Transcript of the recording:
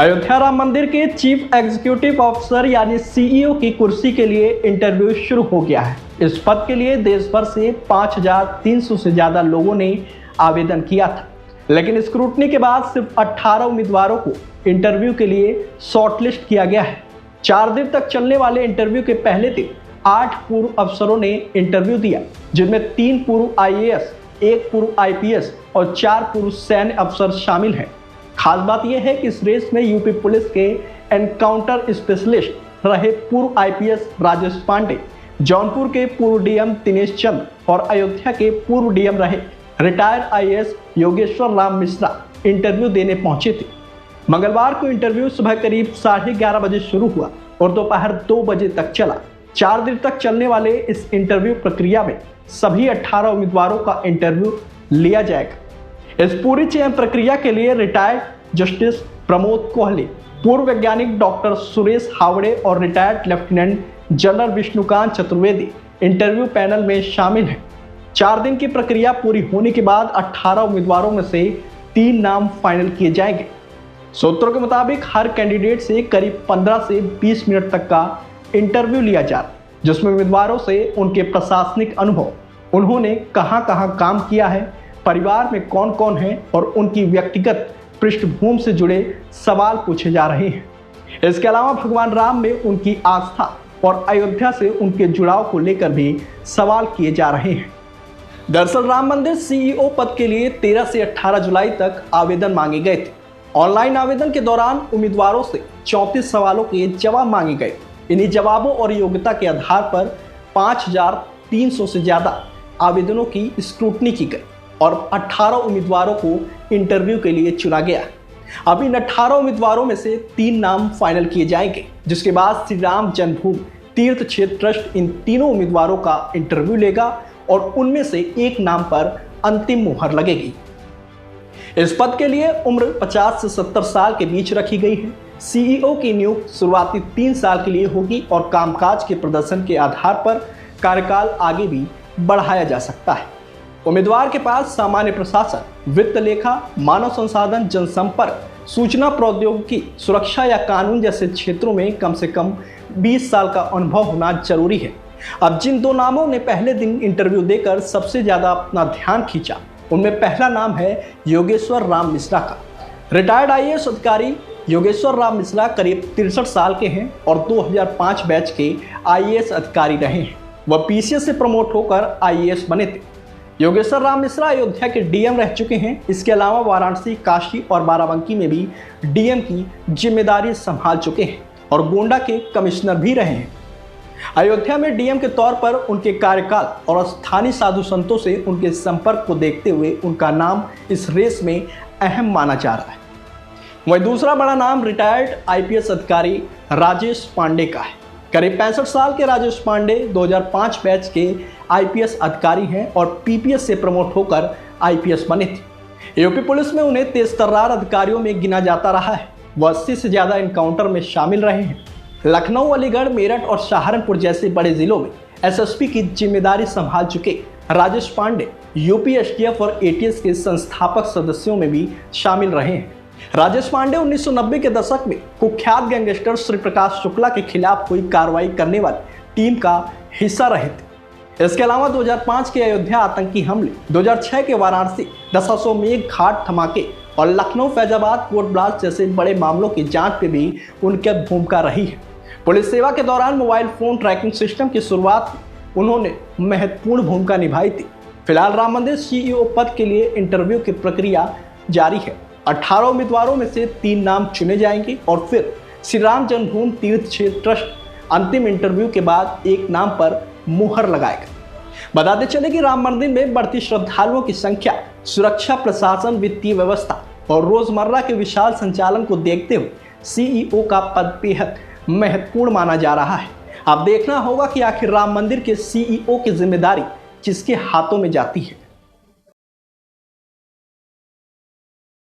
अयोध्या राम मंदिर के chief executive officer यानी सीईओ की कुर्सी के लिए इंटरव्यू शुरू हो गया है। इस पद के लिए देश भर से 5300 से ज्यादा लोगों ने आवेदन किया था, लेकिन स्क्रूटनी के बाद सिर्फ 18 उम्मीदवारों को इंटरव्यू के लिए शॉर्टलिस्ट किया गया है। 4 दिन तक चलने वाले इंटरव्यू के पहले दिन 8 पूर्व अफसरों ने इंटरव्यू दिया, जिनमें 3 पूर्व IAS, 1 पूर्व IPS और 4 पूर्व सैन्य अफसर शामिल हैं। खास बात यह है कि इस रेस में यूपी पुलिस के एनकाउंटर स्पेशलिस्ट रहे पूर्व IPS राजेश पांडे, जौनपुर के पूर्व DM दिनेश चंद और अयोध्या के पूर्व DM रहे retired IAS Yogeshwar Ram Mishra interview देने पहुंचे थे। मंगलवार को इंटरव्यू सुबह करीब 11:30 बजे शुरू हुआ और दोपहर 2 बजे तक चला। 4 दिन तक चलने वाले इस इंटरव्यू प्रक्रिया में सभी 18 उम्मीदवारों का इंटरव्यू लिया जाएगा। इस पूरी चयन प्रक्रिया के लिए रिटायर्ड जस्टिस प्रमोद कोहली, पूर्व वैज्ञानिक डॉक्टर सुरेश हावड़े और retired lieutenant general Vishnukant Chaturvedi interview panel में शामिल हैं। 4 दिन की प्रक्रिया पूरी होने के बाद 18 उम्मीदवारों में से 3 नाम फाइनल किए जाएंगे। सूत्रों के मुताबिक हर कैंडिडेट से करीब 15 से 20 मिनट तक का इंटरव्यू लिया जा रहा है, जिसमें उम्मीदवारों से उनके प्रशासनिक अनुभव, उन्होंने कहां-कहां काम किया है, परिवार में कौन कौन है और उनकी व्यक्तिगत पृष्ठभूमि से जुड़े सवाल पूछे जा रहे हैं। इसके अलावा भगवान राम में उनकी आस्था और अयोध्या से उनके जुड़ाव को लेकर भी सवाल किए जा रहे हैं। दरअसल राम मंदिर CEO पद के लिए 13 से 18 जुलाई तक आवेदन मांगे गए थे। ऑनलाइन आवेदन के दौरान उम्मीदवारों से 34 सवालों के जवाब मांगे गए। इन्हीं जवाबों और योग्यता के आधार पर 5300 से ज्यादा आवेदनों की स्क्रूटनी की गई और 18 उम्मीदवारों को इंटरव्यू के लिए चुना गया। अब इन 18 उम्मीदवारों में से 3 नाम फाइनल किए जाएंगे, जिसके बाद श्री राम जन्मभूमि तीर्थ क्षेत्र ट्रस्ट इन तीनों उम्मीदवारों का इंटरव्यू लेगा और उनमें से एक नाम पर अंतिम मुहर लगेगी। इस पद के लिए उम्र 50 से 70 साल के बीच रखी गई है। CEO की नियुक्ति शुरुआती 3 साल के लिए होगी और कामकाज के प्रदर्शन के आधार पर कार्यकाल आगे भी बढ़ाया जा सकता है। उम्मीदवार के पास सामान्य प्रशासन, वित्त लेखा, मानव संसाधन, जनसंपर्क, सूचना प्रौद्योगिकी, सुरक्षा या कानून जैसे क्षेत्रों में कम से कम 20 साल का अनुभव होना जरूरी है। अब जिन 2 नामों ने पहले दिन इंटरव्यू देकर सबसे ज्यादा अपना ध्यान खींचा, उनमें पहला नाम है योगेश्वर राम मिश्रा का। रिटायर्ड IAS अधिकारी योगेश्वर राम मिश्रा करीब 63 साल के हैं और 2005 बैच के IAS अधिकारी रहे हैं। वह PCS से प्रमोट होकर IAS बने थे। योगेश्वर राम मिश्रा अयोध्या के DM रह चुके हैं। इसके अलावा वाराणसी, काशी और बाराबंकी में भी DM की जिम्मेदारी संभाल चुके हैं और गोंडा के कमिश्नर भी रहे हैं। अयोध्या में DM के तौर पर उनके कार्यकाल और स्थानीय साधु संतों से उनके संपर्क को देखते हुए उनका नाम इस रेस में अहम माना जा रहा है। वहीं दूसरा बड़ा नाम रिटायर्ड IPS अधिकारी राजेश पांडे का है। करीब 65 साल के राजेश पांडे 2005 बैच के IPS अधिकारी हैं और PPS से प्रमोट होकर IPS बने थे। यूपी पुलिस में उन्हें तेज तर्रार अधिकारियों में गिना जाता रहा है। वह 80 से ज्यादा इनकाउंटर में शामिल रहे हैं। लखनऊ, अलीगढ़, मेरठ और सहारनपुर जैसे बड़े जिलों में SSP की जिम्मेदारी संभाल चुके राजेश पांडे यूपी STF और ATS के संस्थापक सदस्यों में भी शामिल रहे हैं। राजेश पांडे 1990 के दशक में कुख्यात गैंगस्टर श्री प्रकाश शुक्ला के खिलाफ हुई कार्रवाई करने वाली टीम का हिस्सा रहे थे। इसके अलावा 2005 के अयोध्या आतंकी हमले, 2006 के वाराणसी दशाश्वमेध घाट धमाके और लखनऊ फैजाबाद कोर्ट ब्लास्ट जैसे बड़े मामलों की जांच पे भी उनकी भूमिका रही है। पुलिस सेवा के दौरान मोबाइल फोन ट्रैकिंग सिस्टम की शुरुआत उन्होंने महत्वपूर्ण भूमिका निभाई थी। फिलहाल राम मंदिर CEO पद के लिए इंटरव्यू की प्रक्रिया जारी है। 18 उम्मीदवारों में से 3 नाम चुने जाएंगे और फिर श्री राम जन्मभूमि तीर्थ क्षेत्र ट्रस्ट अंतिम इंटरव्यू के बाद एक नाम पर मुहर लगाएगा। बताते चले कि राम मंदिर में बढ़ती श्रद्धालुओं की संख्या, सुरक्षा प्रशासन, वित्तीय व्यवस्था और रोजमर्रा के विशाल संचालन को देखते हुए CEO का पद बेहद महत्वपूर्ण माना जा रहा है। अब देखना होगा कि आखिर राम मंदिर के CEO की जिम्मेदारी किसके हाथों में जाती है।